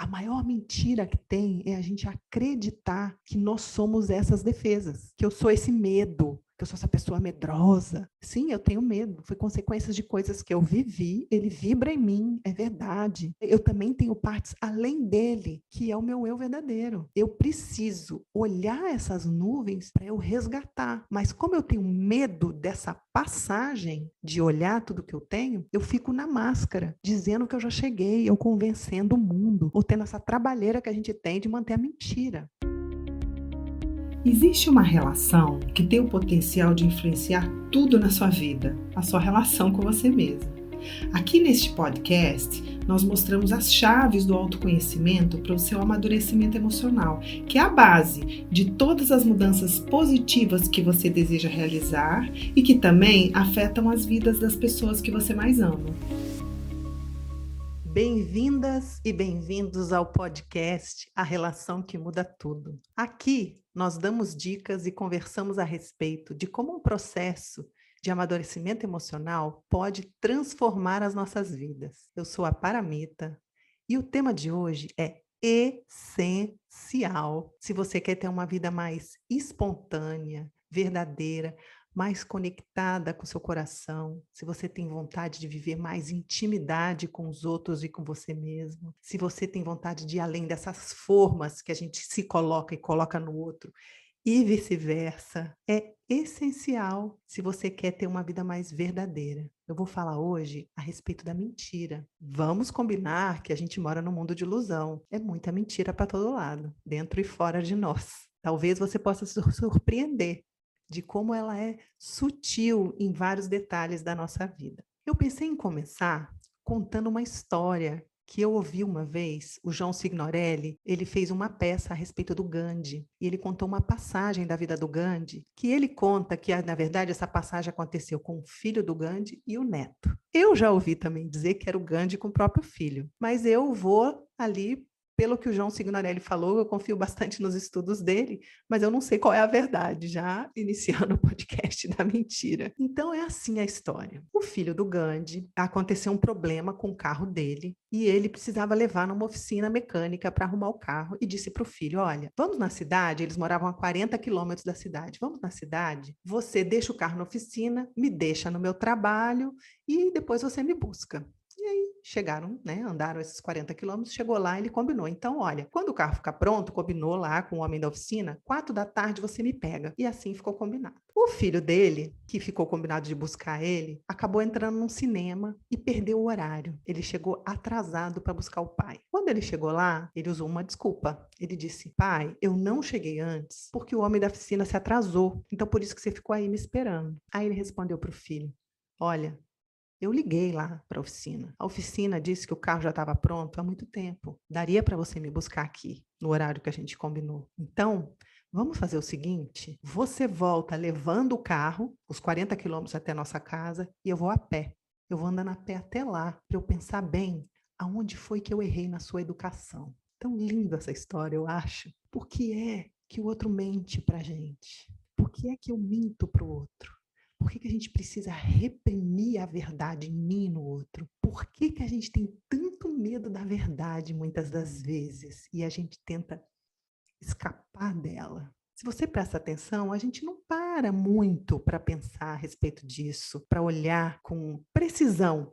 A maior mentira que tem é a gente acreditar que nós somos essas defesas, que eu sou esse medo, que eu sou essa pessoa medrosa. Sim, eu tenho medo, foi consequências de coisas que eu vivi, ele vibra em mim, é verdade. Eu também tenho partes além dele, que é o meu eu verdadeiro. Eu preciso olhar essas nuvens para eu resgatar, mas como eu tenho medo dessa passagem de olhar tudo que eu tenho, eu fico na máscara, dizendo que eu já cheguei, eu convencendo o mundo, ou tendo essa trabalheira que a gente tem de manter a mentira. Existe uma relação que tem o potencial de influenciar tudo na sua vida, a sua relação com você mesmo. Aqui neste podcast, nós mostramos as chaves do autoconhecimento para o seu amadurecimento emocional, que é a base de todas as mudanças positivas que você deseja realizar e que também afetam as vidas das pessoas que você mais ama. Bem-vindas e bem-vindos ao podcast A Relação que Muda Tudo. Aqui nós damos dicas e conversamos a respeito de como um processo de amadurecimento emocional pode transformar as nossas vidas. Eu sou a Paramita e o tema de hoje é essencial se você quer ter uma vida mais espontânea, verdadeira, mais conectada com o seu coração, se você tem vontade de viver mais intimidade com os outros e com você mesmo, se você tem vontade de ir além dessas formas que a gente se coloca e coloca no outro, e vice-versa, é essencial se você quer ter uma vida mais verdadeira. Eu vou falar hoje a respeito da mentira. Vamos combinar que a gente mora num mundo de ilusão. É muita mentira para todo lado, dentro e fora de nós. Talvez você possa se surpreender de como ela é sutil em vários detalhes da nossa vida. Eu pensei em começar contando uma história que eu ouvi uma vez. O João Signorelli, ele fez uma peça a respeito do Gandhi, e ele contou uma passagem da vida do Gandhi, que ele conta que, na verdade, essa passagem aconteceu com o filho do Gandhi e o neto. Eu já ouvi também dizer que era o Gandhi com o próprio filho, mas eu vou ali pelo que o João Signorelli falou, eu confio bastante nos estudos dele, mas eu não sei qual é a verdade, já iniciando o podcast da mentira. Então é assim a história. O filho do Gandhi, aconteceu um problema com o carro dele e ele precisava levar numa oficina mecânica para arrumar o carro e disse para o filho, olha, vamos na cidade, eles moravam a 40 quilômetros da cidade, vamos na cidade, você deixa o carro na oficina, me deixa no meu trabalho e depois você me busca. E aí chegaram, né, andaram esses 40 quilômetros, chegou lá, ele combinou. Então, olha, quando o carro ficar pronto, combinou lá com o homem da oficina, 4 da tarde você me pega. E assim ficou combinado. O filho dele, que ficou combinado de buscar ele, acabou entrando num cinema e perdeu o horário. Ele chegou atrasado para buscar o pai. Quando ele chegou lá, ele usou uma desculpa. Ele disse, pai, eu não cheguei antes porque o homem da oficina se atrasou. Então, por isso que você ficou aí me esperando. Aí ele respondeu para o filho, olha, eu liguei lá para a oficina. A oficina disse que o carro já estava pronto há muito tempo. Daria para você me buscar aqui, no horário que a gente combinou. Então, vamos fazer o seguinte: você volta levando o carro, os 40 quilômetros até a nossa casa, e eu vou a pé. Eu vou andando a pé até lá, para eu pensar bem aonde foi que eu errei na sua educação. Tão linda essa história, eu acho. Por que é que o outro mente para a gente? Por que é que eu minto para o outro? Por que a gente precisa reprimir a verdade em mim e no outro? Por que a gente tem tanto medo da verdade muitas das vezes e a gente tenta escapar dela? Se você presta atenção, a gente não para muito para pensar a respeito disso, para olhar com precisão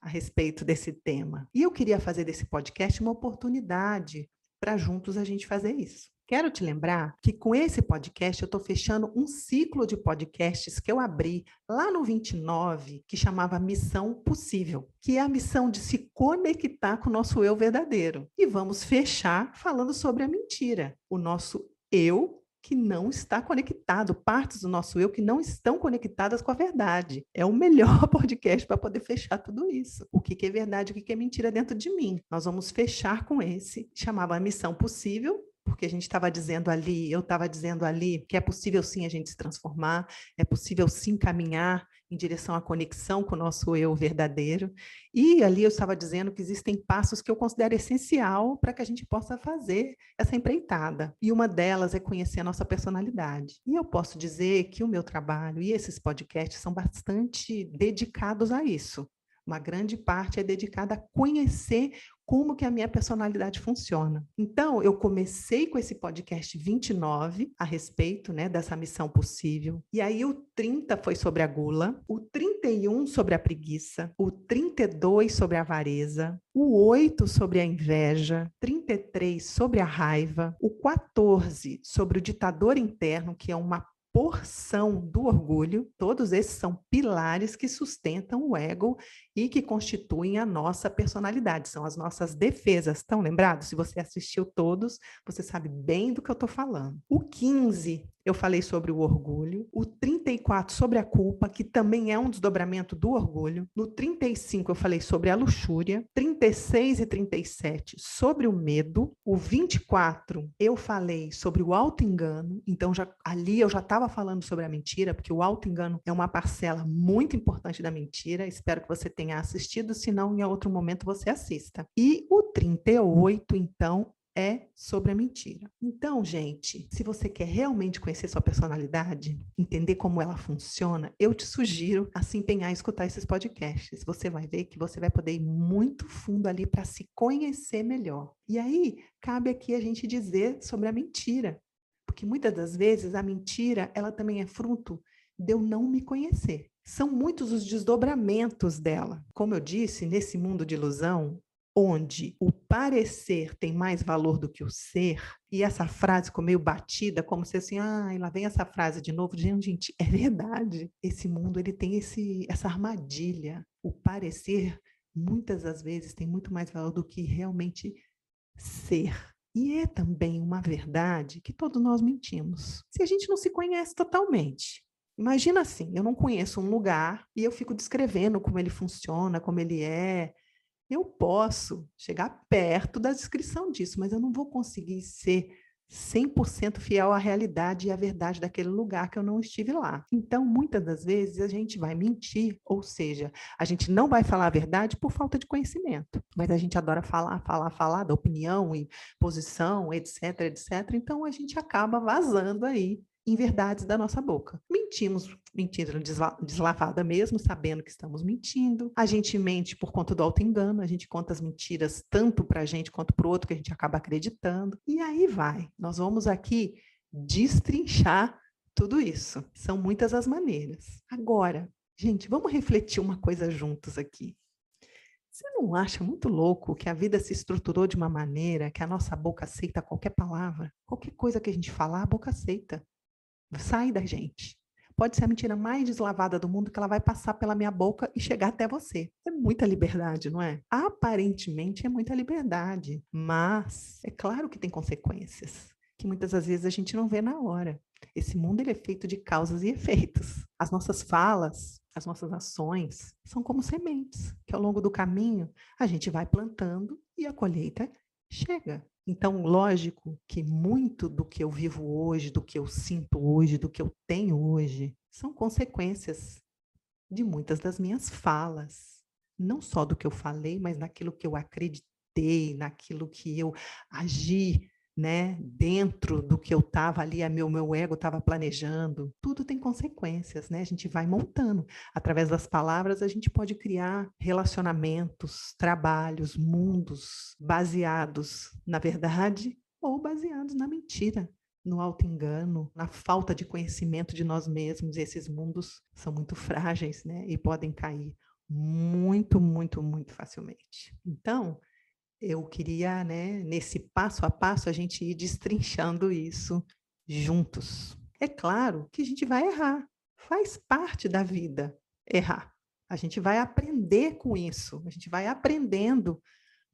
a respeito desse tema. E eu queria fazer desse podcast uma oportunidade para juntos a gente fazer isso. Quero te lembrar que com esse podcast eu estou fechando um ciclo de podcasts que eu abri lá no 29, que chamava Missão Possível, que é a missão de se conectar com o nosso eu verdadeiro. E vamos fechar falando sobre a mentira, o nosso eu que não está conectado, partes do nosso eu que não estão conectadas com a verdade. É o melhor podcast para poder fechar tudo isso. O que é verdade, o que é mentira dentro de mim. Nós vamos fechar com esse, chamava a Missão Possível, porque a gente estava dizendo ali, eu estava dizendo ali, que é possível sim a gente se transformar, é possível sim caminhar em direção à conexão com o nosso eu verdadeiro. E ali eu estava dizendo que existem passos que eu considero essencial para que a gente possa fazer essa empreitada. E uma delas é conhecer a nossa personalidade. E eu posso dizer que o meu trabalho e esses podcasts são bastante dedicados a isso. Uma grande parte é dedicada a conhecer como que a minha personalidade funciona. Então, eu comecei com esse podcast 29 a respeito, né, dessa missão possível. E aí o 30 foi sobre a gula, o 31 sobre a preguiça, o 32 sobre a avareza, o 8 sobre a inveja, 33 sobre a raiva, o 14 sobre o ditador interno, que é uma porção do orgulho. Todos esses são pilares que sustentam o ego e que constituem a nossa personalidade, são as nossas defesas. Estão lembrados? Se você assistiu todos, você sabe bem do que eu estou falando. O 15, eu falei sobre o orgulho. O 34, sobre a culpa, que também é um desdobramento do orgulho. No 35, eu falei sobre a luxúria. 36 e 37, sobre o medo. O 24, eu falei sobre o auto-engano. Então, ali eu já estava falando sobre a mentira, porque o auto-engano é uma parcela muito importante da mentira. Espero que você tenha assistido, senão em outro momento você assista. E o 38, então, é sobre a mentira. Então, gente, se você quer realmente conhecer sua personalidade, entender como ela funciona, eu te sugiro a se empenhar em escutar esses podcasts. Você vai ver que você vai poder ir muito fundo ali para se conhecer melhor. E aí, cabe aqui a gente dizer sobre a mentira. Porque muitas das vezes a mentira, ela também é fruto de eu não me conhecer. São muitos os desdobramentos dela. Como eu disse, nesse mundo de ilusão, onde o parecer tem mais valor do que o ser, e essa frase ficou meio batida, como se assim, lá vem essa frase de novo. Gente, é verdade. Esse mundo, ele tem essa armadilha. O parecer, muitas das vezes, tem muito mais valor do que realmente ser. E é também uma verdade que todos nós mentimos. Se a gente não se conhece totalmente, imagina assim, eu não conheço um lugar e eu fico descrevendo como ele funciona, como ele é. Eu posso chegar perto da descrição disso, mas eu não vou conseguir ser 100% fiel à realidade e à verdade daquele lugar que eu não estive lá. Então, muitas das vezes, a gente vai mentir, ou seja, a gente não vai falar a verdade por falta de conhecimento, mas a gente adora falar da opinião e posição, etc, etc. Então, a gente acaba vazando aí em verdades da nossa boca. Mentimos, mentira deslavada mesmo, sabendo que estamos mentindo. A gente mente por conta do auto-engano, a gente conta as mentiras tanto para a gente quanto para o outro, que a gente acaba acreditando. E aí vai. Nós vamos aqui destrinchar tudo isso. São muitas as maneiras. Agora, gente, vamos refletir uma coisa juntos aqui. Você não acha muito louco que a vida se estruturou de uma maneira que a nossa boca aceita qualquer palavra? Qualquer coisa que a gente falar, a boca aceita. Sai da gente. Pode ser a mentira mais deslavada do mundo, que ela vai passar pela minha boca e chegar até você. É muita liberdade, não é? Aparentemente é muita liberdade, mas é claro que tem consequências, que muitas das vezes a gente não vê na hora. Esse mundo, ele é feito de causas e efeitos. As nossas falas, as nossas ações são como sementes, que ao longo do caminho a gente vai plantando e a colheita chega. Então, lógico que muito do que eu vivo hoje, do que eu sinto hoje, do que eu tenho hoje, são consequências de muitas das minhas falas. Não só do que eu falei, mas naquilo que eu acreditei, naquilo que eu agi, né, dentro do que eu estava ali, meu ego estava planejando. Tudo tem consequências, né? A gente vai montando. Através das palavras, a gente pode criar relacionamentos, trabalhos, mundos baseados na verdade ou baseados na mentira, no auto-engano, na falta de conhecimento de nós mesmos. Esses mundos são muito frágeis, né? E podem cair muito, muito, muito facilmente. Então, eu queria, né, nesse passo a passo, a gente ir destrinchando isso juntos. É claro que a gente vai errar, faz parte da vida errar. A gente vai aprender com isso, a gente vai aprendendo,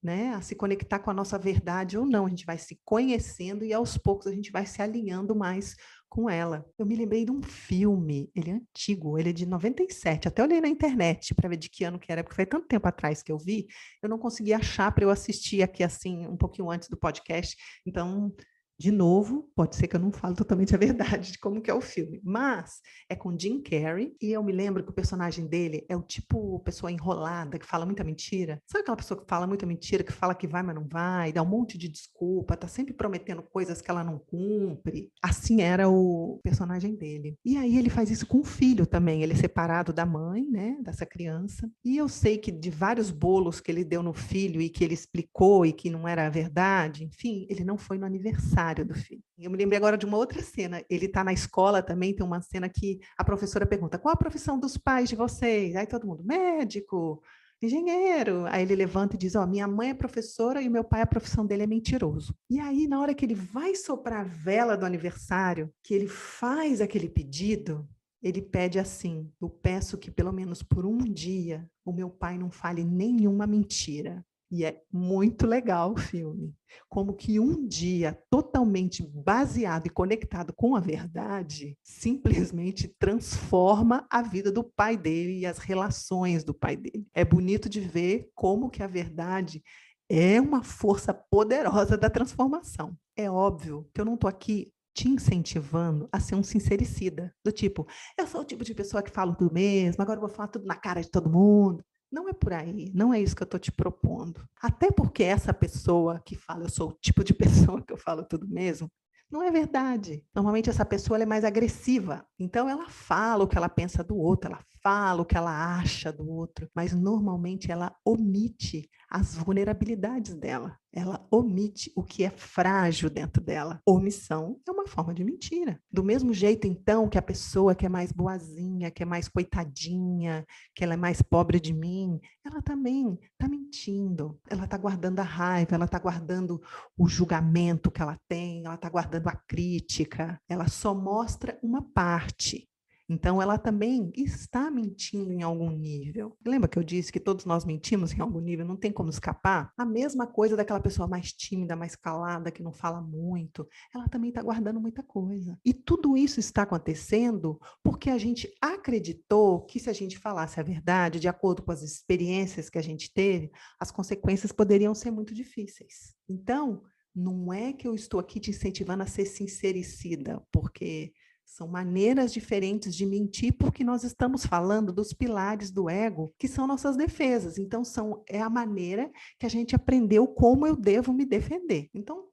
né, a se conectar com a nossa verdade ou não. A gente vai se conhecendo e aos poucos a gente vai se alinhando mais com ela. Eu me lembrei de um filme, ele é antigo, ele é de 97, até olhei na internet para ver de que ano que era, porque foi tanto tempo atrás que eu vi, eu não consegui achar para eu assistir aqui assim, um pouquinho antes do podcast, então De novo, pode ser que eu não fale totalmente a verdade de como que é o filme, mas é com Jim Carrey e eu me lembro que o personagem dele é o tipo pessoa enrolada, que fala muita mentira. Sabe aquela pessoa que fala muita mentira, que fala que vai, mas não vai, dá um monte de desculpa, tá sempre prometendo coisas que ela não cumpre? Assim era o personagem dele. E aí ele faz isso com o filho também, ele é separado da mãe, né, dessa criança. E eu sei que de vários bolos que ele deu no filho e que ele explicou e que não era verdade, enfim, ele não foi no aniversário do filho. Eu me lembrei agora de uma outra cena. Ele está na escola também, tem uma cena que a professora pergunta: qual a profissão dos pais de vocês? Aí todo mundo, médico, engenheiro. Aí ele levanta e diz: ó, minha mãe é professora e meu pai, a profissão dele é mentiroso. E aí, na hora que ele vai soprar a vela do aniversário, que ele faz aquele pedido, ele pede assim: eu peço que pelo menos por um dia o meu pai não fale nenhuma mentira. E é muito legal o filme. Como que um dia totalmente baseado e conectado com a verdade simplesmente transforma a vida do pai dele e as relações do pai dele. É bonito de ver como que a verdade é uma força poderosa da transformação. É óbvio que eu não estou aqui te incentivando a ser um sincericida, do tipo, eu sou o tipo de pessoa que falo tudo mesmo, agora eu vou falar tudo na cara de todo mundo. Não é por aí, não é isso que eu estou te propondo. Até porque essa pessoa que fala, eu sou o tipo de pessoa que eu falo tudo mesmo, não é verdade. Normalmente essa pessoa ela é mais agressiva. Então ela fala o que ela pensa do outro, ela fala o que ela acha do outro, mas normalmente ela omite as vulnerabilidades dela. Ela omite o que é frágil dentro dela. Omissão é uma forma de mentira. Do mesmo jeito, então, que a pessoa que é mais boazinha, que é mais coitadinha, que ela é mais pobre de mim, ela também está mentindo. Ela está guardando a raiva, ela está guardando o julgamento que ela tem, ela está guardando a crítica. Ela só mostra uma parte. Então, ela também está mentindo em algum nível. Lembra que eu disse que todos nós mentimos em algum nível, não tem como escapar? A mesma coisa daquela pessoa mais tímida, mais calada, que não fala muito, ela também está guardando muita coisa. E tudo isso está acontecendo porque a gente acreditou que se a gente falasse a verdade, de acordo com as experiências que a gente teve, as consequências poderiam ser muito difíceis. Então, não é que eu estou aqui te incentivando a ser sincericida, porque são maneiras diferentes de mentir, porque nós estamos falando dos pilares do ego, que são nossas defesas. Então, é a maneira que a gente aprendeu como eu devo me defender. Então,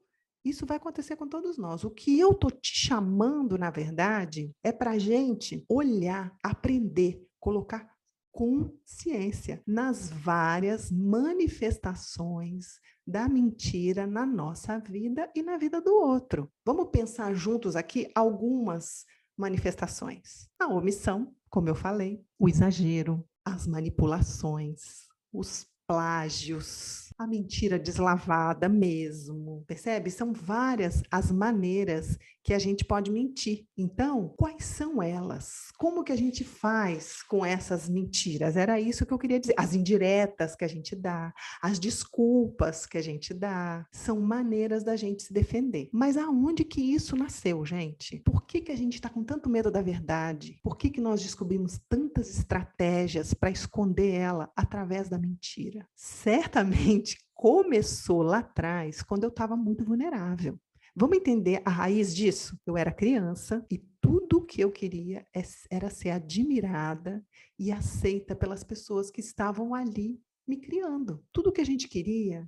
isso vai acontecer com todos nós. O que eu estou te chamando, na verdade, é para a gente olhar, aprender, colocar consciência nas várias manifestações da mentira na nossa vida e na vida do outro. Vamos pensar juntos aqui algumas manifestações. A omissão, como eu falei, o exagero, as manipulações, os plágios, a mentira deslavada mesmo, percebe? São várias as maneiras que a gente pode mentir. Então, quais são elas? Como que a gente faz com essas mentiras? Era isso que eu queria dizer. As indiretas que a gente dá, as desculpas que a gente dá, são maneiras da gente se defender. Mas aonde que isso nasceu, gente? Por que que a gente está com tanto medo da verdade? Por que que nós descobrimos tantas estratégias para esconder ela através da mentira? Certamente começou lá atrás, quando eu estava muito vulnerável. Vamos entender a raiz disso? Eu era criança e tudo o que eu queria era ser admirada e aceita pelas pessoas que estavam ali me criando. Tudo o que a gente queria,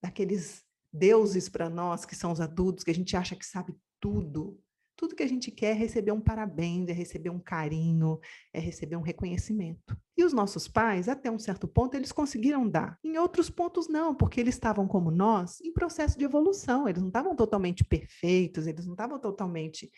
daqueles deuses para nós, que são os adultos, que a gente acha que sabe tudo. Tudo que a gente quer é receber um parabéns, é receber um carinho, é receber um reconhecimento. E os nossos pais, até um certo ponto, eles conseguiram dar. Em outros pontos, não, porque eles estavam como nós, em processo de evolução. Eles não estavam totalmente perfeitos, eles não estavam totalmente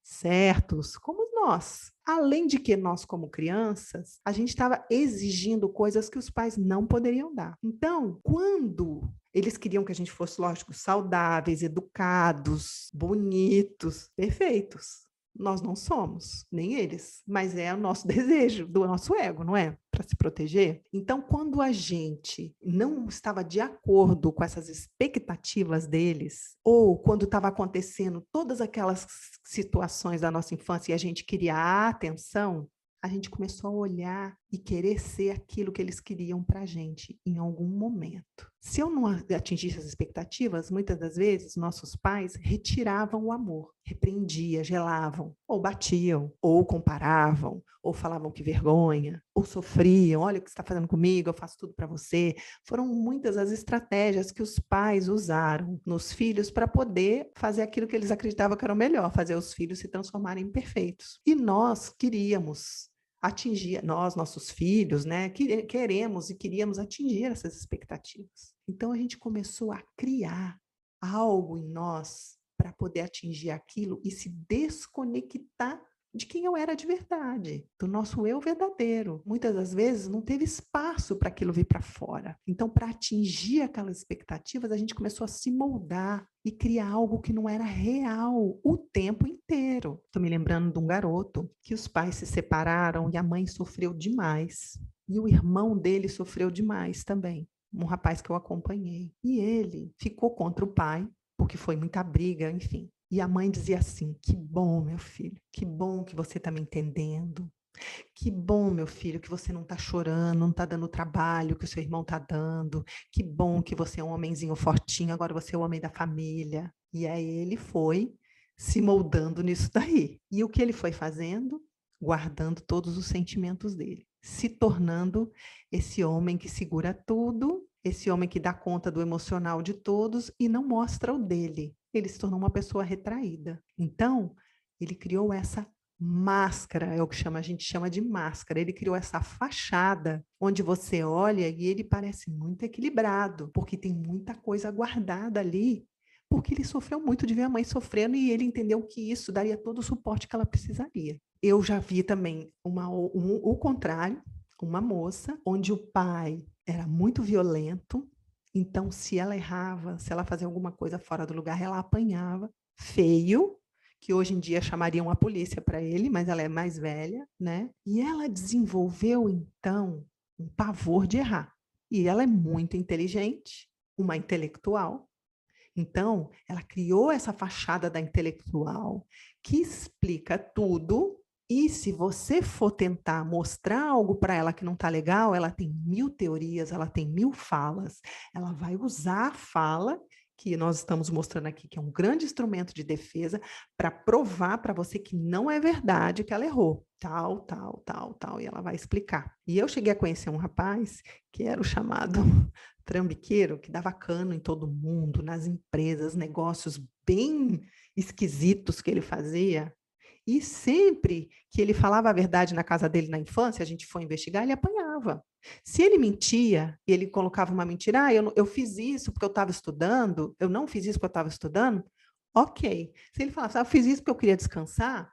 certos, como nós. Além de que nós, como crianças, a gente estava exigindo coisas que os pais não poderiam dar. Então, quando eles queriam que a gente fosse, lógico, saudáveis, educados, bonitos, perfeitos. Nós não somos, nem eles, mas é o nosso desejo, do nosso ego, não é? Para se proteger. Então, quando a gente não estava de acordo com essas expectativas deles, ou quando estava acontecendo todas aquelas situações da nossa infância e a gente queria a atenção, a gente começou a olhar e querer ser aquilo que eles queriam para a gente em algum momento. Se eu não atingisse as expectativas, muitas das vezes nossos pais retiravam o amor, repreendiam, gelavam, ou batiam, ou comparavam, ou falavam que vergonha, ou sofriam, olha o que você está fazendo comigo, eu faço tudo para você. Foram muitas as estratégias que os pais usaram nos filhos para poder fazer aquilo que eles acreditavam que era o melhor, fazer os filhos se transformarem em perfeitos. E nós queríamos atingir, nós, nossos filhos, né, queremos e queríamos atingir essas expectativas. Então, a gente começou a criar algo em nós para poder atingir aquilo e se desconectar de quem eu era de verdade, do nosso eu verdadeiro. Muitas das vezes não teve espaço para aquilo vir para fora. Então, para atingir aquelas expectativas, a gente começou a se moldar e criar algo que não era real o tempo inteiro. Estou me lembrando de um garoto que os pais se separaram e a mãe sofreu demais. E o irmão dele sofreu demais também. Um rapaz que eu acompanhei. E ele ficou contra o pai, porque foi muita briga, enfim. E a mãe dizia assim: que bom, meu filho, que bom que você está me entendendo. Que bom, meu filho, que você não está chorando, não está dando o trabalho que o seu irmão está dando. Que bom que você é um homenzinho fortinho, agora você é o homem da família. E aí ele foi se moldando nisso daí. E o que ele foi fazendo? Guardando todos os sentimentos dele, se tornando esse homem que segura tudo, esse homem que dá conta do emocional de todos e não mostra o dele. Ele se tornou uma pessoa retraída. Então, ele criou essa máscara, é o que a gente chama de máscara. Ele criou essa fachada onde você olha e ele parece muito equilibrado, porque tem muita coisa guardada ali, porque ele sofreu muito de ver a mãe sofrendo e ele entendeu que isso daria todo o suporte que ela precisaria. Eu já vi também o contrário, uma moça onde o pai era muito violento, então se ela errava, se ela fazia alguma coisa fora do lugar, ela apanhava feio, que hoje em dia chamariam a polícia para ele, mas ela é mais velha, né? E ela desenvolveu, então, um pavor de errar. E ela é muito inteligente, uma intelectual. Então, ela criou essa fachada da intelectual que explica tudo. E se você for tentar mostrar algo para ela que não está legal, ela tem 1000 teorias, ela tem 1000 falas. Ela vai usar a fala que nós estamos mostrando aqui, que é um grande instrumento de defesa, para provar para você que não é verdade que ela errou. Tal, tal, tal, tal. E ela vai explicar. E eu cheguei a conhecer um rapaz que era o chamado trambiqueiro, que dava cano em todo mundo, nas empresas, negócios bem esquisitos que ele fazia. E sempre que ele falava a verdade na casa dele na infância, a gente foi investigar, ele apanhava. Se ele mentia, e ele colocava uma mentira, eu fiz isso porque eu estava estudando, eu não fiz isso porque eu estava estudando, ok. Se ele falava, eu fiz isso porque eu queria descansar,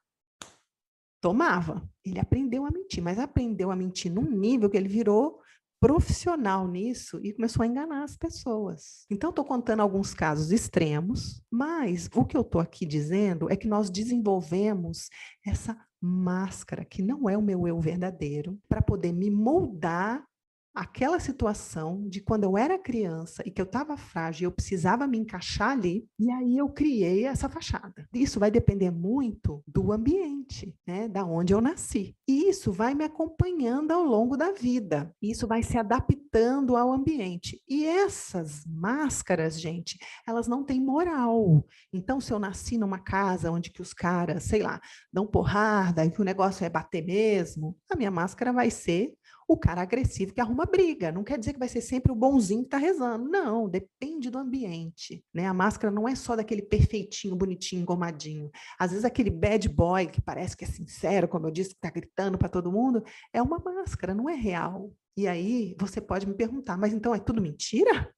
tomava. Ele aprendeu a mentir, mas aprendeu a mentir num nível que ele virou profissional nisso e começou a enganar as pessoas. Então, estou contando alguns casos extremos, mas o que eu estou aqui dizendo é que nós desenvolvemos essa máscara, que não é o meu eu verdadeiro, para poder me moldar aquela situação de quando eu era criança e que eu estava frágil, eu precisava me encaixar ali, e aí eu criei essa fachada. Isso vai depender muito do ambiente, né, da onde eu nasci. E isso vai me acompanhando ao longo da vida. Isso vai se adaptando ao ambiente. E essas máscaras, gente, elas não têm moral. Então, se eu nasci numa casa onde que os caras, sei lá, dão porrada e que o negócio é bater mesmo, a minha máscara vai ser o cara agressivo que arruma briga. Não quer dizer que vai ser sempre o bonzinho que está rezando. Não, depende do ambiente. Né? A máscara não é só daquele perfeitinho, bonitinho, engomadinho. Às vezes aquele bad boy que parece que é sincero, como eu disse, que está gritando para todo mundo, é uma máscara, não é real. E aí você pode me perguntar, mas então é tudo mentira?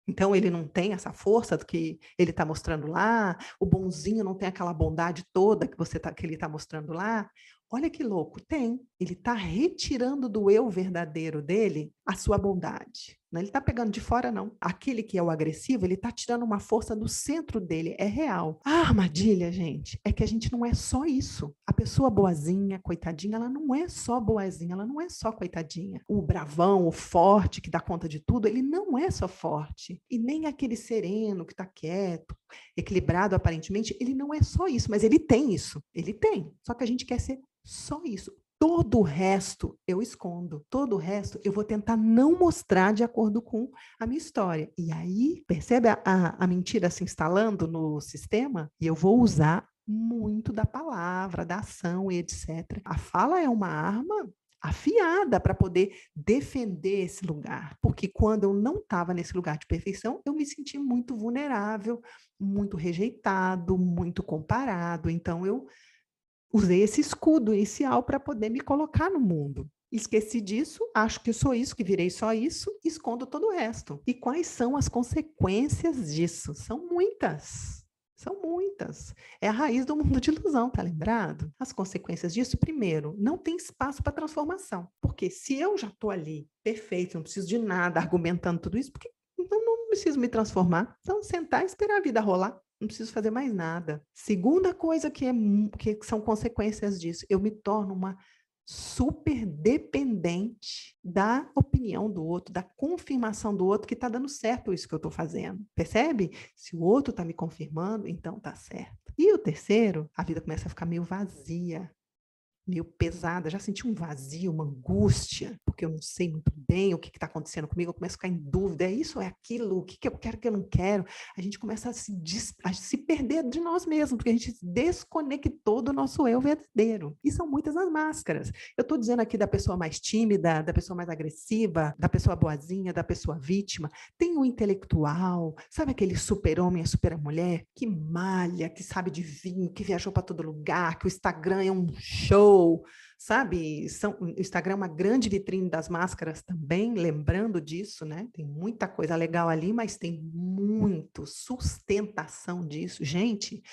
Então ele não tem essa força do que ele está mostrando lá? O bonzinho não tem aquela bondade toda que ele está mostrando lá? Olha que louco, tem. Ele está retirando do eu verdadeiro dele a sua bondade. Não, ele está pegando de fora, não. Aquele que é o agressivo, ele está tirando uma força do centro dele, é real. A armadilha, gente, é que a gente não é só isso. A pessoa boazinha, coitadinha, ela não é só boazinha, ela não é só coitadinha. O bravão, o forte, que dá conta de tudo, ele não é só forte. E nem aquele sereno que está quieto, equilibrado aparentemente, ele não é só isso, mas ele tem isso. Ele tem. Só que a gente quer ser só isso. Todo o resto eu escondo, todo o resto eu vou tentar não mostrar de acordo com a minha história. E aí, percebe a mentira se instalando no sistema? E eu vou usar muito da palavra, da ação e etc. A fala é uma arma afiada para poder defender esse lugar, porque quando eu não estava nesse lugar de perfeição, eu me senti muito vulnerável, muito rejeitado, muito comparado. Então eu usei esse escudo inicial para poder me colocar no mundo. Esqueci disso, acho que sou isso, que virei só isso, escondo todo o resto. E quais são as consequências disso? São muitas. São muitas. É a raiz do mundo de ilusão, tá lembrado? As consequências disso, primeiro, não tem espaço para transformação. Porque se eu já estou ali, perfeito, não preciso de nada, argumentando tudo isso, porque então não preciso me transformar. Então, sentar e esperar a vida rolar. Não preciso fazer mais nada. Segunda coisa que são consequências disso, eu me torno uma super dependente da opinião do outro, da confirmação do outro que está dando certo isso que eu estou fazendo. Percebe? Se o outro está me confirmando, então está certo. E o terceiro, a vida começa a ficar meio vazia, meio pesada, já senti um vazio, uma angústia, porque eu não sei muito bem o que está acontecendo comigo, eu começo a ficar em dúvida, é isso ou é aquilo, o que eu quero, o que eu não quero, a gente começa a se perder de nós mesmos, porque a gente se desconectou do nosso eu verdadeiro, e são muitas as máscaras. Eu estou dizendo aqui da pessoa mais tímida, da pessoa mais agressiva, da pessoa boazinha, da pessoa vítima, tem o intelectual, sabe aquele super-homem, a super-mulher, que malha, que sabe de vinho, que viajou para todo lugar, que o Instagram é um show, sabe? O Instagram é uma grande vitrine das máscaras também, lembrando disso, né? Tem muita coisa legal ali, mas tem muito sustentação disso. Gente,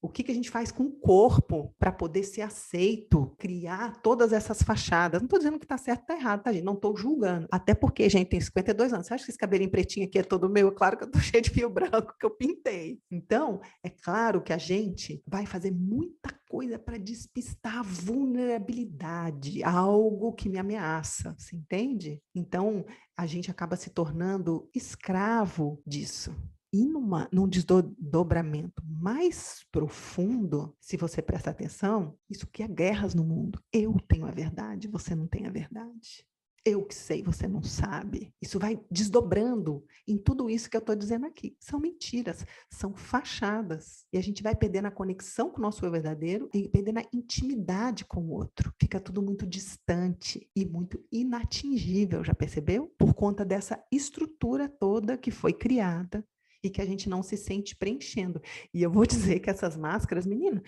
o que a gente faz com o corpo para poder ser aceito, criar todas essas fachadas? Não estou dizendo que está certo ou está errado, tá, gente? Não estou julgando. Até porque, gente, tem 52 anos. Você acha que esse cabelinho pretinho aqui é todo meu? É claro que eu estou cheio de fio branco que eu pintei. Então, é claro que a gente vai fazer muita coisa para despistar a vulnerabilidade, algo que me ameaça, você entende? Então, a gente acaba se tornando escravo disso. E num desdobramento mais profundo, se você prestar atenção, isso cria guerras no mundo. Eu tenho a verdade, você não tem a verdade. Eu que sei, você não sabe. Isso vai desdobrando em tudo isso que eu estou dizendo aqui. São mentiras, são fachadas. E a gente vai perdendo a conexão com o nosso eu verdadeiro e perdendo a intimidade com o outro. Fica tudo muito distante e muito inatingível, já percebeu? Por conta dessa estrutura toda que foi criada e que a gente não se sente preenchendo. E eu vou dizer que essas máscaras, menina,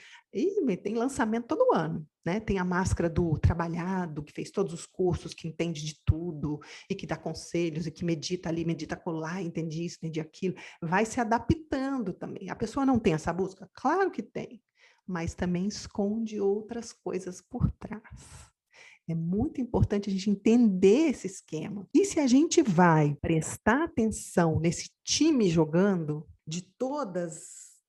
tem lançamento todo ano, né? Tem a máscara do trabalhado, que fez todos os cursos, que entende de tudo, e que dá conselhos, e que medita ali, medita colar, entende isso, entende aquilo. Vai se adaptando também. A pessoa não tem essa busca? Claro que tem, mas também esconde outras coisas por trás. É muito importante a gente entender esse esquema. E se a gente vai prestar atenção nesse time jogando, de todos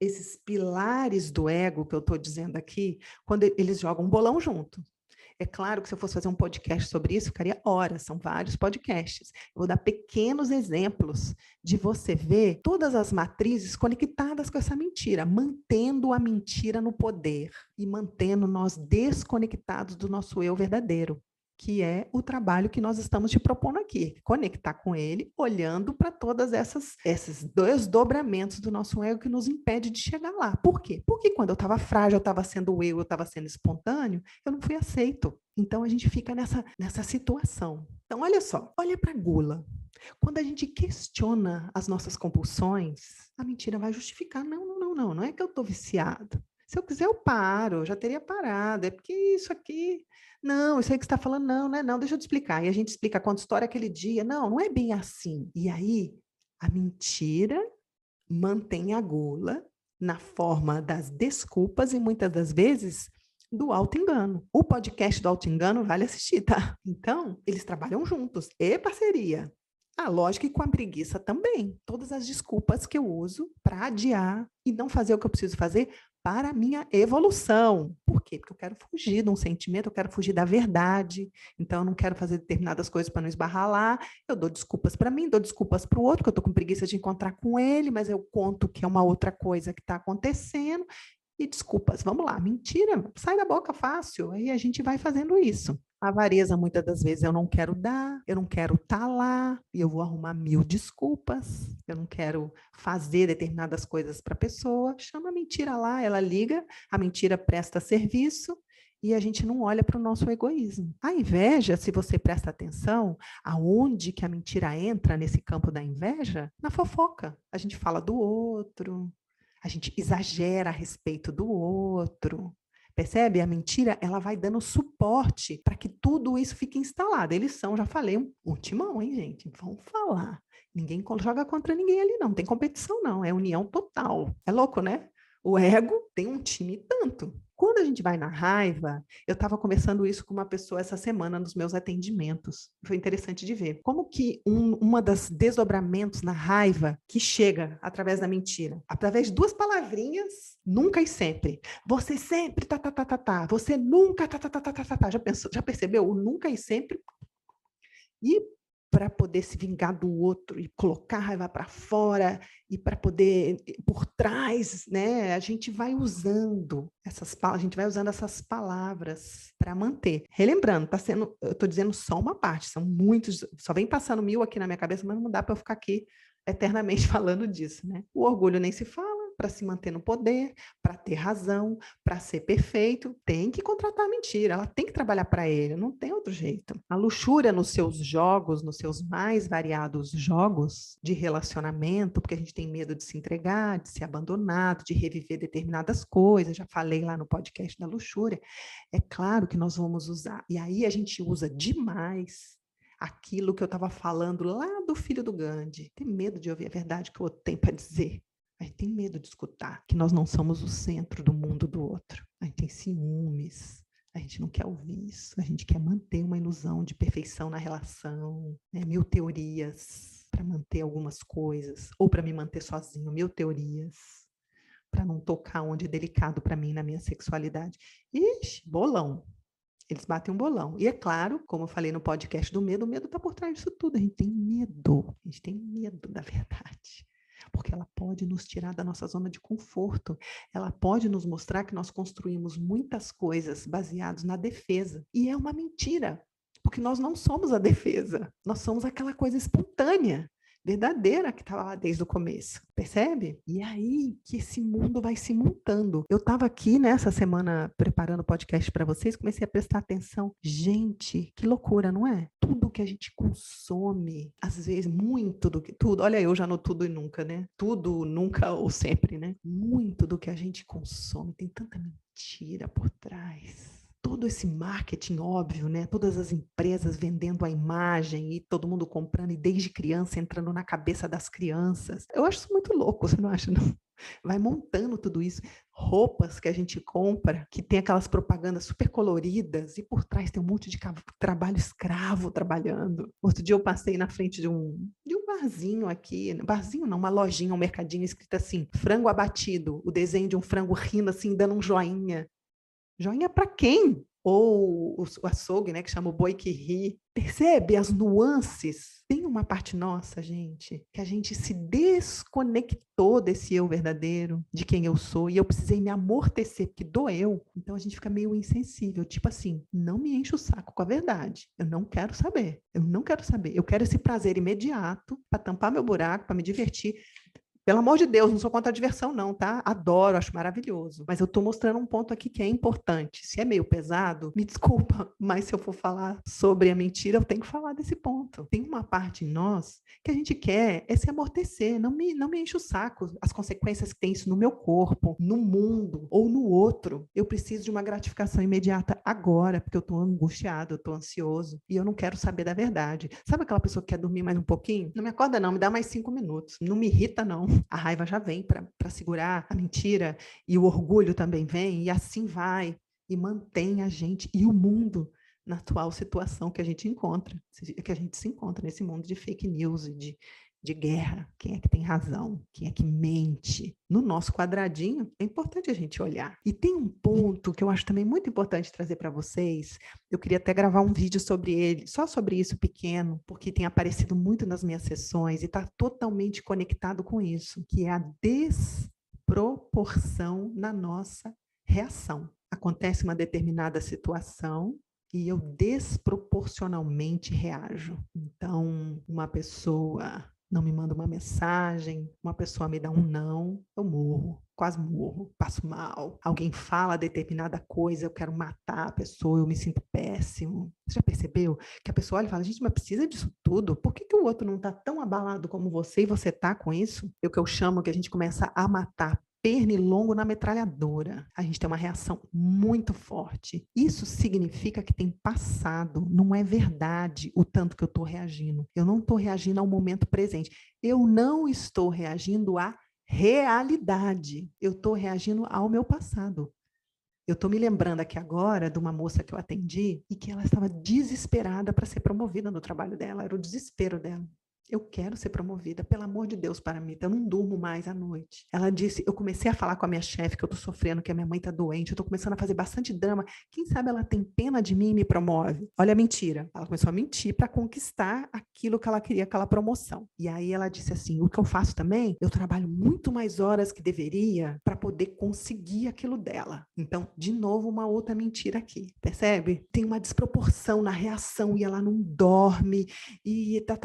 esses pilares do ego que eu estou dizendo aqui, quando eles jogam um bolão junto. É claro que se eu fosse fazer um podcast sobre isso, ficaria horas, são vários podcasts. Eu vou dar pequenos exemplos de você ver todas as matrizes conectadas com essa mentira, mantendo a mentira no poder e mantendo nós desconectados do nosso eu verdadeiro, que é o trabalho que nós estamos te propondo aqui, conectar com ele, olhando para todas esses desdobramentos do nosso ego que nos impede de chegar lá. Por quê? Porque quando eu estava frágil, eu estava sendo eu estava sendo espontâneo, eu não fui aceito. Então a gente fica nessa situação. Então olha só, olha para a gula. Quando a gente questiona as nossas compulsões, a mentira vai justificar. Não é que eu estou viciado. Se eu quiser, eu paro, eu já teria parado. É porque isso aqui... Não, isso aí que você está falando, não é não, deixa eu te explicar. E a gente explica quando história aquele dia. Não é bem assim. E aí, a mentira mantém a gula na forma das desculpas e muitas das vezes do auto-engano. O podcast do auto-engano vale assistir, tá? Então, eles trabalham juntos. E parceria. Ah, lógico que com a preguiça também. Todas as desculpas que eu uso para adiar e não fazer o que eu preciso fazer para a minha evolução. Por quê? Porque eu quero fugir de um sentimento, eu quero fugir da verdade, então eu não quero fazer determinadas coisas para não esbarrar lá, eu dou desculpas para mim, dou desculpas para o outro, que eu estou com preguiça de encontrar com ele, mas eu conto que é uma outra coisa que está acontecendo, e desculpas. Vamos lá, mentira, sai da boca fácil. Aí a gente vai fazendo isso. A avareza, muitas das vezes, eu não quero dar, eu não quero estar lá, e eu vou arrumar 1000 desculpas, eu não quero fazer determinadas coisas para a pessoa. Chama a mentira lá, ela liga, a mentira presta serviço, e a gente não olha para o nosso egoísmo. A inveja, se você presta atenção, aonde que a mentira entra nesse campo da inveja? Na fofoca. A gente fala do outro, a gente exagera a respeito do outro. Percebe? A mentira, ela vai dando suporte para que tudo isso fique instalado. Eles são, já falei, um timão, hein, gente? Vamos falar. Ninguém joga contra ninguém ali, não. Não tem competição, não. É união total. É louco, né? O ego tem um time tanto. Quando a gente vai na raiva, eu estava conversando isso com uma pessoa essa semana nos meus atendimentos. Foi interessante de ver. Como que uma das desdobramentos na raiva que chega através da mentira? Através de 2 palavrinhas, nunca e sempre. Você sempre, tá, tá, tá, tá, tá. Você nunca, tá, tá, tá, tá, tá, tá, tá. Já percebeu? O nunca e sempre. E para poder se vingar do outro e colocar a raiva para fora e para poder por trás, né? A gente vai usando essas palavras para manter. Relembrando, eu estou dizendo só uma parte, são muitos, só vem passando 1000 aqui na minha cabeça, mas não dá para eu ficar aqui eternamente falando disso, né? O orgulho nem se fala. Para se manter no poder, para ter razão, para ser perfeito, tem que contratar a mentira, ela tem que trabalhar para ele, não tem outro jeito. A luxúria nos seus jogos, nos seus mais variados jogos de relacionamento, porque a gente tem medo de se entregar, de ser abandonado, de reviver determinadas coisas, já falei lá no podcast da luxúria, é claro que nós vamos usar, e aí a gente usa demais aquilo que eu estava falando lá do filho do Gandhi, tem medo de ouvir a verdade que o outro tem para dizer. A gente tem medo de escutar que nós não somos o centro do mundo do outro. A gente tem ciúmes, a gente não quer ouvir isso, a gente quer manter uma ilusão de perfeição na relação, né? 1000 teorias para manter algumas coisas, ou para me manter sozinho, 1000 teorias para não tocar onde é delicado para mim na minha sexualidade. Ixi, bolão. Eles batem um bolão. E é claro, como eu falei no podcast do medo, o medo está por trás disso tudo. A gente tem medo da verdade. Porque ela pode nos tirar da nossa zona de conforto, ela pode nos mostrar que nós construímos muitas coisas baseadas na defesa, e é uma mentira, porque nós não somos a defesa, nós somos aquela coisa espontânea, verdadeira que estava lá desde o começo, percebe? E aí que esse mundo vai se montando. Eu estava aqui nessa semana preparando o podcast para vocês, comecei a prestar atenção. Gente, que loucura, não é? Tudo que a gente consome, às vezes, muito do que tudo, olha eu já no tudo e nunca, né? Tudo, nunca ou sempre, né? Muito do que a gente consome, tem tanta mentira por trás. Todo esse marketing óbvio, né? Todas as empresas vendendo a imagem e todo mundo comprando, e desde criança entrando na cabeça das crianças. Eu acho isso muito louco, você não acha, não? Vai montando tudo isso. Roupas que a gente compra, que tem aquelas propagandas super coloridas, e por trás tem um monte de trabalho escravo trabalhando. Outro dia eu passei na frente de um barzinho aqui, barzinho não, uma lojinha, um mercadinho, escrito assim, frango abatido, o desenho de um frango rindo assim, dando um joinha. Joinha para quem? Ou o açougue, né, que chama o boi que ri. Percebe as nuances? Tem uma parte nossa, gente, que a gente se desconectou desse eu verdadeiro, de quem eu sou, e eu precisei me amortecer, porque doeu. Então a gente fica meio insensível, tipo assim, não me enche o saco com a verdade. Eu não quero saber. Eu não quero saber. Eu quero esse prazer imediato para tampar meu buraco, para me divertir. Pelo amor de Deus, não sou contra a diversão, não, tá? Adoro, acho maravilhoso. Mas eu estou mostrando um ponto aqui que é importante. Se é meio pesado, me desculpa, mas se eu for falar sobre a mentira, eu tenho que falar desse ponto. Tem uma parte em nós que a gente quer é se amortecer, não me enche o saco. As consequências que tem isso no meu corpo, no mundo ou no outro. Eu preciso de uma gratificação imediata agora, porque eu estou angustiado, eu estou ansioso e eu não quero saber da verdade. Sabe aquela pessoa que quer dormir mais um pouquinho? Não me acorda não, me dá mais 5 minutos. Não me irrita não. A raiva já vem para segurar a mentira, e o orgulho também vem, e assim vai, e mantém a gente e o mundo na atual situação que a gente se encontra nesse mundo de fake news e de guerra. Quem é que tem razão? Quem é que mente? No nosso quadradinho, é importante a gente olhar. E tem um ponto que eu acho também muito importante trazer para vocês. Eu queria até gravar um vídeo sobre ele, só sobre isso pequeno, porque tem aparecido muito nas minhas sessões e está totalmente conectado com isso, que é a proporção na nossa reação. Acontece uma determinada situação e eu desproporcionalmente reajo. Então, uma pessoa não me manda uma mensagem, uma pessoa me dá um não, eu morro, quase morro, passo mal. Alguém fala determinada coisa, eu quero matar a pessoa, eu me sinto péssimo. Você já percebeu que a pessoa olha e fala, gente, mas precisa disso tudo? Por que o outro não está tão abalado como você e você está com isso? É o que eu chamo que a gente começa a matar pernilongo na metralhadora. A gente tem uma reação muito forte. Isso significa que tem passado, não é verdade o tanto que eu estou reagindo. Eu não estou reagindo ao momento presente. Eu não estou reagindo à realidade. Eu estou reagindo ao meu passado. Eu estou me lembrando aqui agora de uma moça que eu atendi e que ela estava desesperada para ser promovida no trabalho dela. Era o desespero dela. Eu quero ser promovida, pelo amor de Deus, para mim. Eu não durmo mais à noite. Ela disse, eu comecei a falar com a minha chefe que eu estou sofrendo, que a minha mãe está doente, eu estou começando a fazer bastante drama. Quem sabe ela tem pena de mim e me promove? Olha a mentira. Ela começou a mentir para conquistar aquilo que ela queria, aquela promoção. E aí ela disse assim, o que eu faço também, eu trabalho muito mais horas que deveria para poder conseguir aquilo dela. Então, de novo, uma outra mentira aqui. Percebe? Tem uma desproporção na reação e ela não dorme e tal.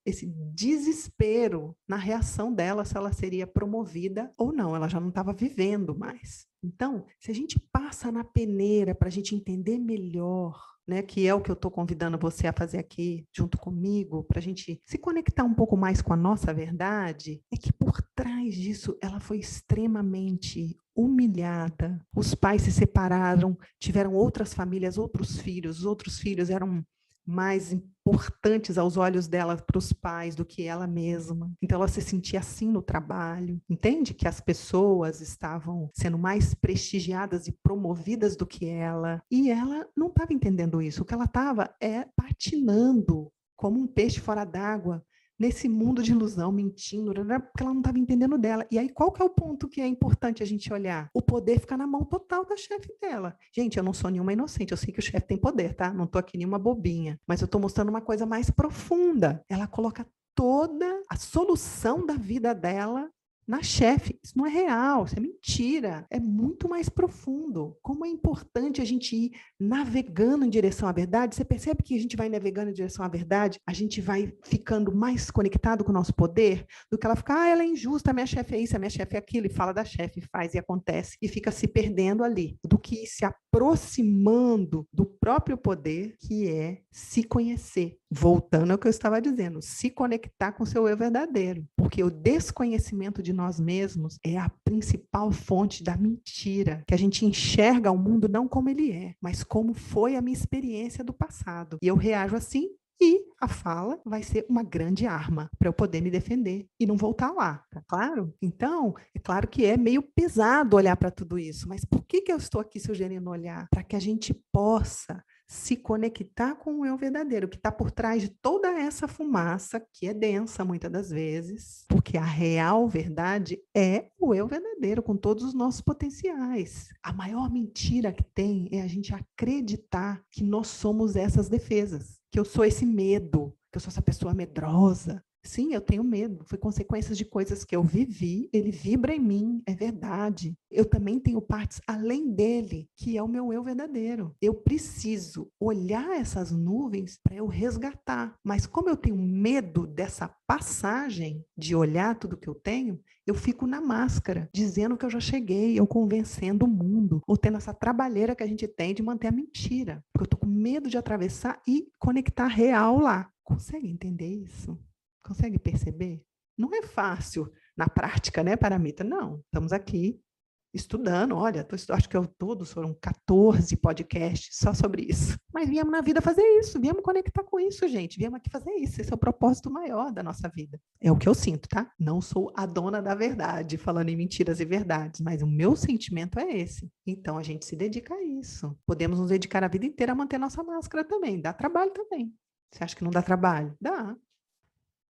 Esse desespero na reação dela, se ela seria promovida ou não, ela já não estava vivendo mais. Então, se a gente passa na peneira para a gente entender melhor, né, que é o que eu estou convidando você a fazer aqui junto comigo, para a gente se conectar um pouco mais com a nossa verdade, é que por trás disso ela foi extremamente humilhada. Os pais se separaram, tiveram outras famílias, outros filhos, os outros filhos eram mais importantes aos olhos dela para os pais do que ela mesma. Então ela se sentia assim no trabalho. Entende que as pessoas estavam sendo mais prestigiadas e promovidas do que ela. E ela não estava entendendo isso. O que ela estava patinando como um peixe fora d'água nesse mundo de ilusão, mentindo, porque ela não estava entendendo dela. E aí, qual que é o ponto que é importante a gente olhar? O poder fica na mão total da chefe dela. Gente, eu não sou nenhuma inocente, eu sei que o chefe tem poder, tá? Não estou aqui nenhuma bobinha, mas eu estou mostrando uma coisa mais profunda. Ela coloca toda a solução da vida dela na chefe. Isso não é real, isso é mentira. É muito mais profundo. Como é importante a gente ir navegando em direção à verdade. Você percebe que a gente vai navegando em direção à verdade, a gente vai ficando mais conectado com o nosso poder, do que ela ficar, ela é injusta, a minha chefe é isso, a minha chefe é aquilo, e fala da chefe, faz e acontece, e fica se perdendo ali, do que se aproximando do próprio poder, que é se conhecer. Voltando ao que eu estava dizendo, se conectar com o seu eu verdadeiro, porque o desconhecimento de nós mesmos é a principal fonte da mentira, que a gente enxerga o mundo não como ele é, mas como foi a minha experiência do passado. E eu reajo assim, e a fala vai ser uma grande arma para eu poder me defender e não voltar lá, tá claro? Então, é claro que é meio pesado olhar para tudo isso, mas por que eu estou aqui sugerindo olhar? Para que a gente possa se conectar com o eu verdadeiro, que está por trás de toda essa fumaça, que é densa muitas das vezes, porque a real verdade é o eu verdadeiro, com todos os nossos potenciais. A maior mentira que tem é a gente acreditar que nós somos essas defesas, que eu sou esse medo, que eu sou essa pessoa medrosa. Sim, eu tenho medo, foi consequências de coisas que eu vivi, ele vibra em mim, é verdade. Eu também tenho partes além dele, que é o meu eu verdadeiro. Eu preciso olhar essas nuvens para eu resgatar, mas como eu tenho medo dessa passagem de olhar tudo que eu tenho, eu fico na máscara, dizendo que eu já cheguei, eu convencendo o mundo, ou tendo essa trabalheira que a gente tem de manter a mentira, porque eu estou com medo de atravessar e conectar real lá. Consegue entender isso? Consegue perceber? Não é fácil na prática, né, Paramita? Não, estamos aqui estudando, olha, acho que todos foram 14 podcasts só sobre isso. Mas viemos na vida fazer isso, viemos conectar com isso, gente, viemos aqui fazer isso, esse é o propósito maior da nossa vida. É o que eu sinto, tá? Não sou a dona da verdade, falando em mentiras e verdades, mas o meu sentimento é esse. Então, a gente se dedica a isso. Podemos nos dedicar a vida inteira a manter nossa máscara também, dá trabalho também. Você acha que não dá trabalho? Dá.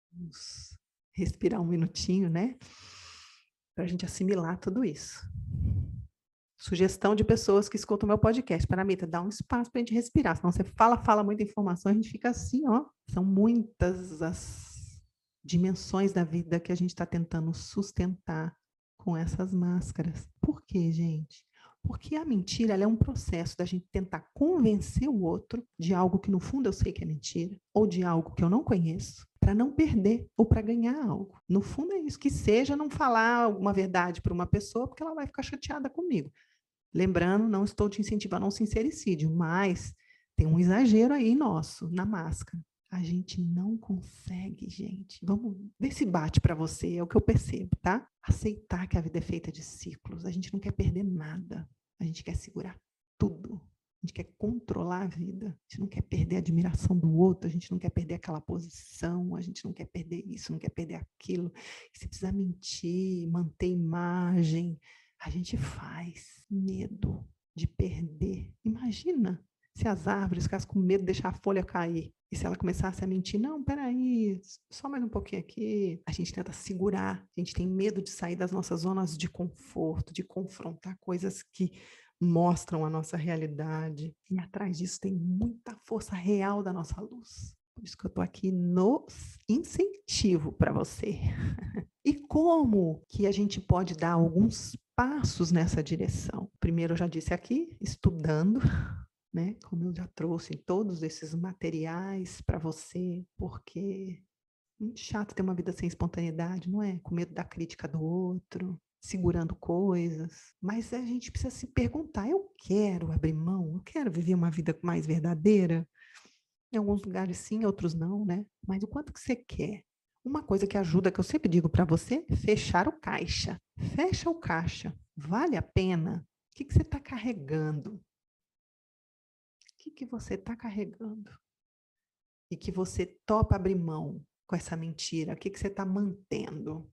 Vamos respirar um minutinho, né? Para a gente assimilar tudo isso. Sugestão de pessoas que escutam meu podcast. Paramita, dá um espaço para a gente respirar. Senão você fala muita informação, a gente fica assim, ó. São muitas as dimensões da vida que a gente está tentando sustentar com essas máscaras. Por quê, gente? Porque a mentira, ela é um processo da gente tentar convencer o outro de algo que no fundo eu sei que é mentira, ou de algo que eu não conheço, para não perder ou para ganhar algo. No fundo é isso, que seja não falar uma verdade para uma pessoa, porque ela vai ficar chateada comigo. Lembrando, não estou te incentivando a um sincericídio, mas tem um exagero aí nosso, na máscara. A gente não consegue, gente. Vamos ver se bate para você, é o que eu percebo, tá? Aceitar que a vida é feita de ciclos. A gente não quer perder nada. A gente quer segurar tudo. A gente quer controlar a vida. A gente não quer perder a admiração do outro. A gente não quer perder aquela posição. A gente não quer perder isso, não quer perder aquilo. E se precisar mentir, manter imagem, a gente faz. Medo de perder. Imagina se as árvores ficassem com medo de deixar a folha cair. E se ela começasse a mentir, não, peraí, só mais um pouquinho aqui. A gente tenta segurar, a gente tem medo de sair das nossas zonas de conforto, de confrontar coisas que mostram a nossa realidade. E atrás disso tem muita força real da nossa luz. Por isso que eu estou aqui no incentivo para você. E como que a gente pode dar alguns passos nessa direção? Primeiro, eu já disse aqui, estudando, né? Como eu já trouxe todos esses materiais para você, porque é muito chato ter uma vida sem espontaneidade, não é? Com medo da crítica do outro, segurando coisas. Mas a gente precisa se perguntar: eu quero abrir mão? Eu quero viver uma vida mais verdadeira? Em alguns lugares sim, outros não, né? Mas o quanto que você quer? Uma coisa que ajuda, que eu sempre digo para você, é fechar o caixa. Fecha o caixa. Vale a pena? O que você está carregando? O que você está carregando? E que você topa abrir mão com essa mentira? O que você está mantendo?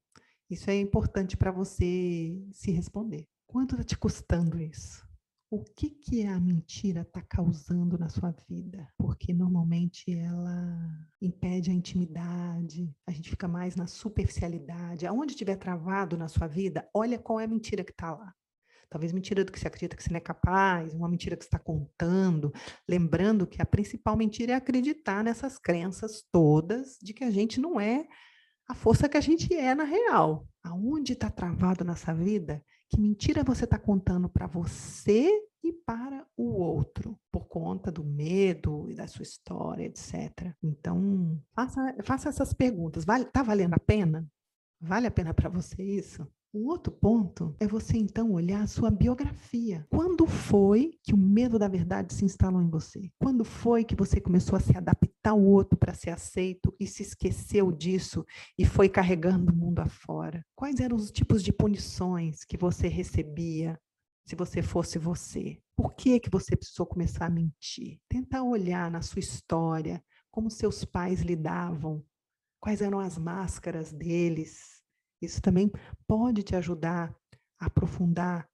Isso é importante para você se responder. Quanto está te custando isso? O que a mentira está causando na sua vida? Porque normalmente ela impede a intimidade, a gente fica mais na superficialidade. Aonde estiver travado na sua vida, olha qual é a mentira que está lá. Talvez mentira do que você acredita que você não é capaz, uma mentira que você está contando. Lembrando que a principal mentira é acreditar nessas crenças todas de que a gente não é a força que a gente é na real. Aonde está travado nessa vida? Que mentira você está contando para você e para o outro, por conta do medo e da sua história, etc. Então, faça essas perguntas. Tá valendo a pena? Vale a pena para você isso? Um outro ponto é você, então, olhar a sua biografia. Quando foi que o medo da verdade se instalou em você? Quando foi que você começou a se adaptar ao outro para ser aceito e se esqueceu disso e foi carregando o mundo afora? Quais eram os tipos de punições que você recebia se você fosse você? Por que você precisou começar a mentir? Tenta olhar na sua história como seus pais lidavam, quais eram as máscaras deles. Isso também pode te ajudar a aprofundar,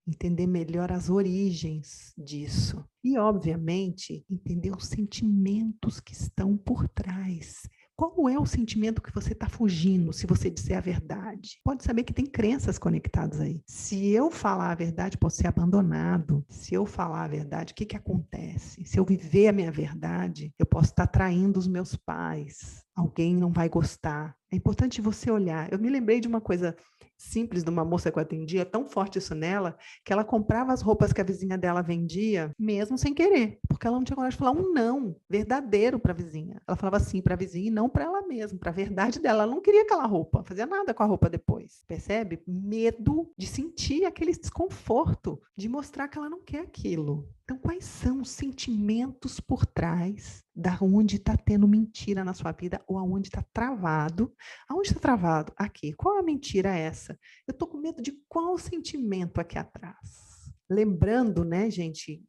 entender melhor as origens disso. E, obviamente, entender os sentimentos que estão por trás. Qual é o sentimento que você está fugindo, se você disser a verdade? Pode saber que tem crenças conectadas aí. Se eu falar a verdade, posso ser abandonado. Se eu falar a verdade, o que acontece? Se eu viver a minha verdade, eu posso estar traindo os meus pais. Alguém não vai gostar. É importante você olhar. Eu me lembrei de uma coisa simples de uma moça que eu atendia, tão forte isso nela, que ela comprava as roupas que a vizinha dela vendia, mesmo sem querer, porque ela não tinha coragem de falar um não verdadeiro para a vizinha. Ela falava sim para a vizinha e não para ela mesma, para a verdade dela. Ela não queria aquela roupa, fazia nada com a roupa depois. Percebe? Medo de sentir aquele desconforto, de mostrar que ela não quer aquilo. Então, quais são os sentimentos por trás da onde está tendo mentira na sua vida ou aonde está travado? Aonde está travado? Aqui. Qual a mentira essa? Eu estou com medo de qual sentimento aqui atrás? Lembrando, né, gente,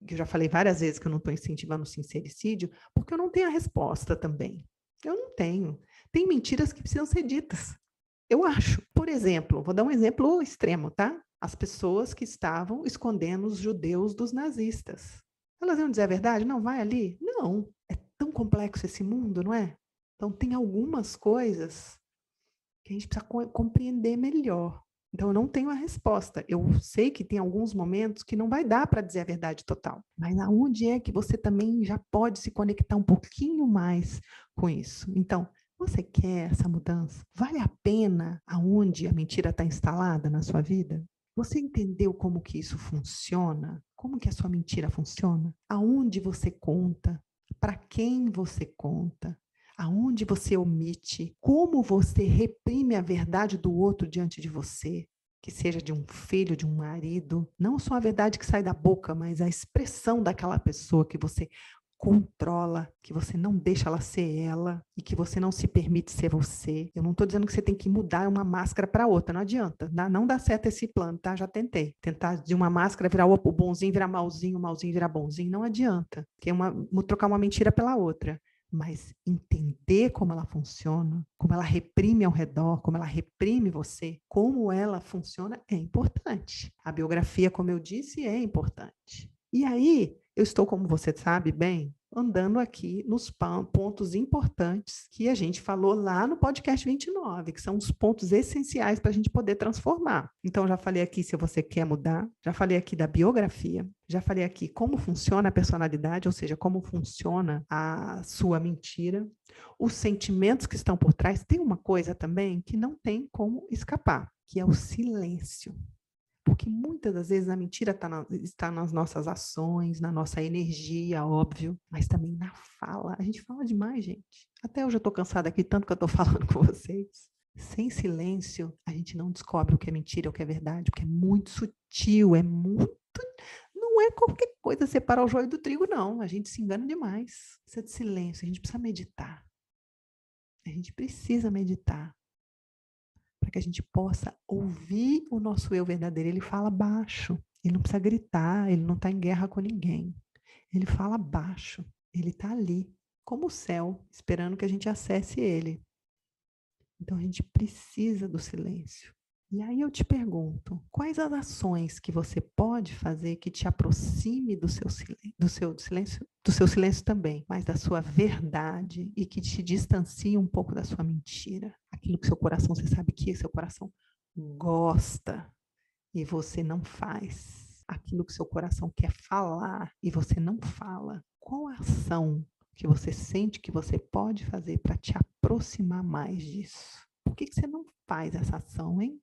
que eu já falei várias vezes que eu não estou incentivando o sincericídio, porque eu não tenho a resposta também. Eu não tenho. Tem mentiras que precisam ser ditas. Eu acho. Por exemplo, vou dar um exemplo extremo, tá? As pessoas que estavam escondendo os judeus dos nazistas. Elas iam dizer a verdade? Não, vai ali? Não. É tão complexo esse mundo, não é? Então, tem algumas coisas que a gente precisa compreender melhor. Então, eu não tenho a resposta. Eu sei que tem alguns momentos que não vai dar para dizer a verdade total. Mas aonde é que você também já pode se conectar um pouquinho mais com isso? Então, Você quer essa mudança? Vale a pena aonde a mentira está instalada na sua vida? Você entendeu como que isso funciona? Como que a sua mentira funciona? Aonde você conta? Para quem você conta? Aonde você omite? Como você reprime a verdade do outro diante de você? Que seja de um filho, de um marido, não só a verdade que sai da boca, mas a expressão daquela pessoa que você controla, que você não deixa ela ser ela e que você não se permite ser você. Eu não estou dizendo que você tem que mudar uma máscara para outra, não adianta, não dá certo esse plano, tá? Já tentei. Tentar de uma máscara virar o bonzinho, virar malzinho, o malzinho virar bonzinho, não adianta. Que trocar uma mentira pela outra. Mas entender como ela funciona, como ela reprime ao redor, como ela reprime você, como ela funciona é importante. A biografia, como eu disse, é importante. E aí, eu estou, como você sabe bem, andando aqui nos pontos importantes que a gente falou lá no podcast 29, que são os pontos essenciais para a gente poder transformar. Então, já falei aqui se você quer mudar, já falei aqui da biografia, já falei aqui como funciona a personalidade, ou seja, como funciona a sua mentira, os sentimentos que estão por trás. Tem uma coisa também que não tem como escapar, que é o silêncio. Porque muitas das vezes a mentira está nas nossas ações, na nossa energia, óbvio, mas também na fala. A gente fala demais, gente. Até hoje eu estou cansada aqui, tanto que eu estou falando com vocês. Sem silêncio, a gente não descobre o que é mentira, o que é verdade, porque é muito sutil, é muito. Não é qualquer coisa separar o joio do trigo, não. A gente se engana demais. Precisa de silêncio, a gente precisa meditar. A gente precisa meditar para que a gente possa ouvir o nosso eu verdadeiro. Ele fala baixo, ele não precisa gritar, ele não está em guerra com ninguém. Ele fala baixo, ele está ali, como o céu, esperando que a gente acesse ele. Então a gente precisa do silêncio. E aí eu te pergunto, quais as ações que você pode fazer que te aproxime do seu silêncio, do seu silêncio também, mas da sua verdade e que te distancie um pouco da sua mentira? Aquilo que seu coração, você sabe que seu coração gosta e você não faz. Aquilo que seu coração quer falar e você não fala. Qual a ação que você sente que você pode fazer para te aproximar mais disso? Por que você não faz essa ação, hein?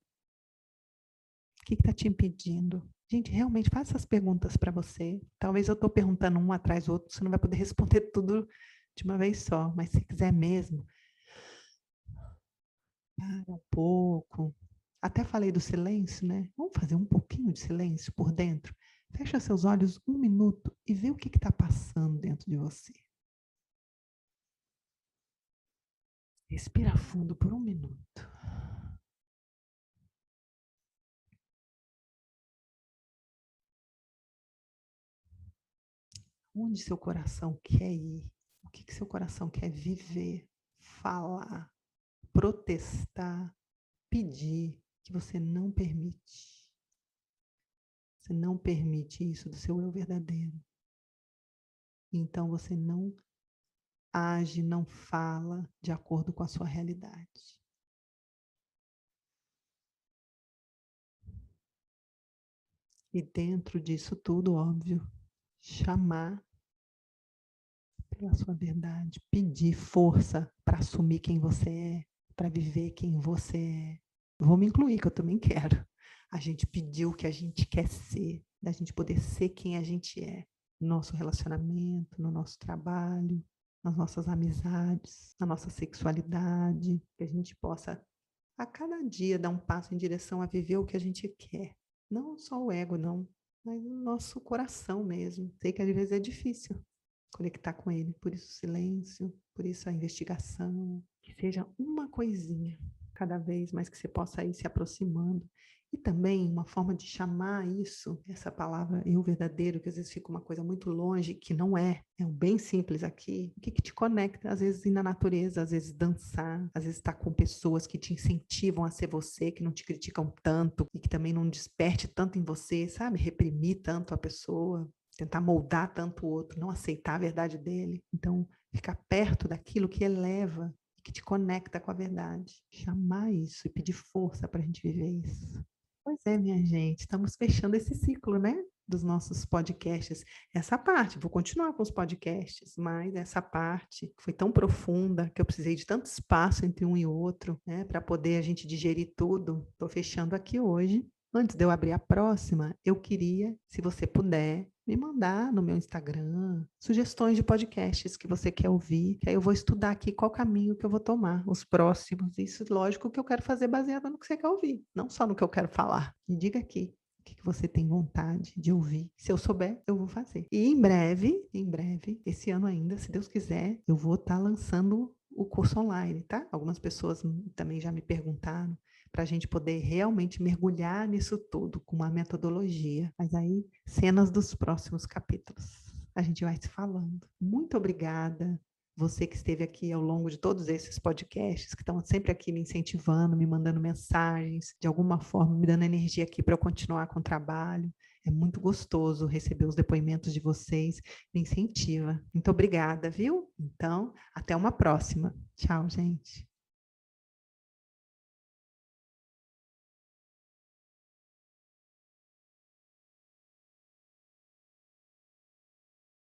O que está te impedindo? Gente, realmente, faça essas perguntas para você. Talvez eu estou perguntando um atrás do outro, você não vai poder responder tudo de uma vez só, mas se quiser mesmo, para um pouco. Até falei do silêncio, né? Vamos fazer um pouquinho de silêncio por dentro. Fecha seus olhos 1 minuto e vê o que está passando dentro de você. Respira fundo por 1 minuto. Onde seu coração quer ir? O que seu coração quer viver? Falar, protestar, pedir, que você não permite. Você não permite isso do seu eu verdadeiro. Então você não age, não fala de acordo com a sua realidade. E dentro disso tudo, óbvio, chamar pela sua verdade, pedir força para assumir quem você é, para viver quem você é. Vou me incluir, que eu também quero. A gente pediu o que a gente quer ser, da gente poder ser quem a gente é, no nosso relacionamento, no nosso trabalho, nas nossas amizades, na nossa sexualidade, que a gente possa a cada dia dar um passo em direção a viver o que a gente quer. Não só o ego, não, mas o nosso coração mesmo. Sei que às vezes é difícil conectar com ele, por isso o silêncio, por isso a investigação, que seja uma coisinha cada vez mais que você possa ir se aproximando. E também uma forma de chamar isso, essa palavra eu verdadeiro, que às vezes fica uma coisa muito longe, que não é, é um bem simples aqui. O que te conecta? Às vezes ir na natureza, às vezes dançar, às vezes estar com pessoas que te incentivam a ser você, que não te criticam tanto e que também não desperte tanto em você, sabe? Reprimir tanto a pessoa, tentar moldar tanto o outro, não aceitar a verdade dele. Então, ficar perto daquilo que eleva e que te conecta com a verdade. Chamar isso e pedir força para a gente viver isso. Pois é, minha gente, estamos fechando esse ciclo, né? dos nossos podcasts. Essa parte, vou continuar com os podcasts, mas essa parte foi tão profunda que eu precisei de tanto espaço entre um e outro, né, para poder a gente digerir tudo. Estou fechando aqui hoje. Antes de eu abrir a próxima, eu queria, se você puder, me mandar no meu Instagram sugestões de podcasts que você quer ouvir, que aí eu vou estudar aqui qual caminho que eu vou tomar, os próximos. Isso, lógico, que eu quero fazer baseado no que você quer ouvir, não só no que eu quero falar. Me diga aqui o que você tem vontade de ouvir. Se eu souber, eu vou fazer. E em breve, esse ano ainda, se Deus quiser, eu vou estar lançando o curso online, tá? Algumas pessoas também já me perguntaram para a gente poder realmente mergulhar nisso tudo com uma metodologia. Mas aí, cenas dos próximos capítulos. A gente vai se falando. Muito obrigada. Você que esteve aqui ao longo de todos esses podcasts, que estão sempre aqui me incentivando, me mandando mensagens, de alguma forma me dando energia aqui para eu continuar com o trabalho. É muito gostoso receber os depoimentos de vocês, me incentiva. Muito obrigada, viu? Então, até uma próxima. Tchau, gente.